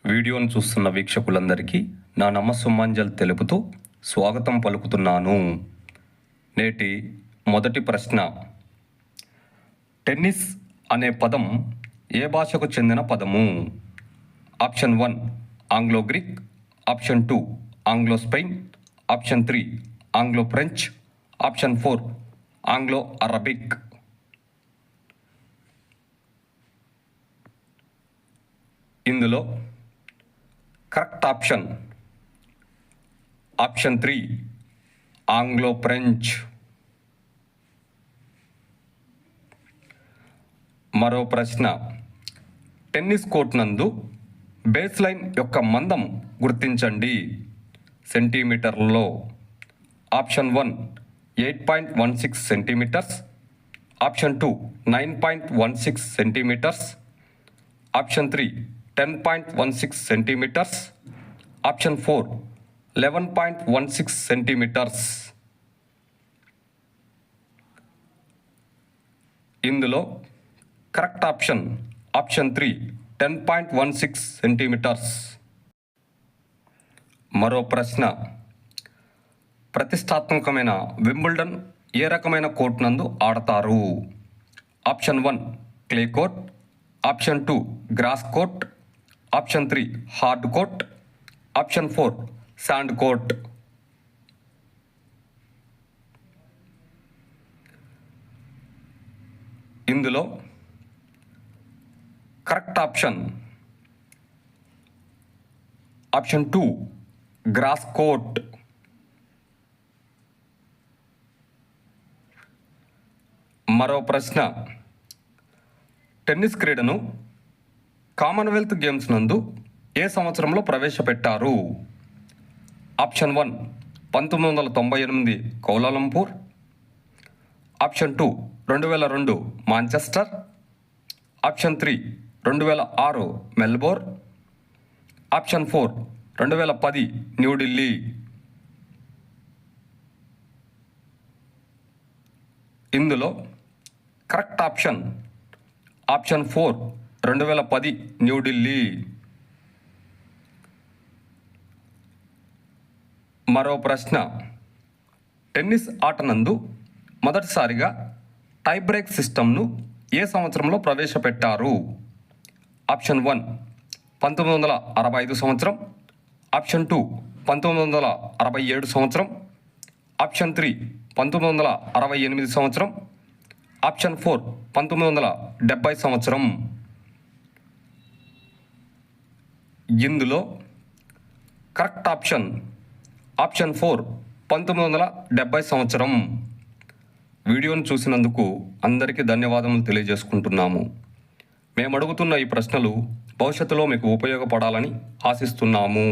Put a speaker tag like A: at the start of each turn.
A: వీడియోను చూస్తున్న వీక్షకులందరికీ నా నమస్సుమాంజల్ తెలుపుతూ స్వాగతం పలుకుతున్నాను. నేటి మొదటి ప్రశ్న, టెన్నిస్ అనే పదం ఏ భాషకు చెందిన పదము? Option 1 Anglo Greek, option 2 Anglo Spain, option 3 Anglo French, option 4 Anglo Arabic. ఇందులో కరెక్ట్ ఆప్షన్ 3 ఆంగ్లో ఫ్రెంచ్. మరో ప్రశ్న, టెన్నిస్ కోర్ట్ నందు బేస్ లైన్ యొక్క మందం గుర్తించండి సెంటీమీటర్లలో. Option 1 8.16 centimetres, option 2 9.16 centimetres, option 3 10.16 centimetres, option 4 11.16 centimetres. ఇందులో కరెక్ట్ ఆప్షన్ 3 10.16 సెంటీమీటర్స్. మరో ప్రశ్న, ప్రతిష్టాత్మకమైన వింబుల్డన్ ఏ రకమైన కోర్ట్ నందు ఆడతారు? Option 1 clay court, option 2 grass court, option 3 hard court, option 4 sand court. ఇందులో కరెక్ట్ ఆప్షన్ 2 గ్రాస్ కోర్ట్. మరో ప్రశ్న, టెన్నిస్ క్రీడను కామన్వెల్త్ గేమ్స్ నందు ఏ సంవత్సరంలో ప్రవేశపెట్టారు? Option 1 1998 Kuala Lumpur, option 2 2002 Manchester, option 3 2006 Melbourne, option 4 2010 New Delhi. ఇందులో కరెక్ట్ ఆప్షన్ 4 2010 న్యూఢిల్లీ. మరో ప్రశ్న, టెన్నిస్ ఆట నందు మొదటిసారిగా టై బ్రేక్ సిస్టమ్ను ఏ సంవత్సరంలో ప్రవేశపెట్టారు? ఆప్షన్ 1 1965 సంవత్సరం, ఆప్షన్ 2 1967 సంవత్సరం, ఆప్షన్ 3 1968 సంవత్సరం, ఆప్షన్ 4 1970 సంవత్సరం. ఇందులో కరెక్ట్ ఆప్షన్ 4 1970 సంవత్సరం. వీడియోను చూసినందుకు అందరికీ ధన్యవాదములు తెలియజేసుకుంటున్నాము. మేము అడుగుతున్న ఈ ప్రశ్నలు భవిష్యత్తులో మీకు ఉపయోగపడాలని ఆశిస్తున్నాము.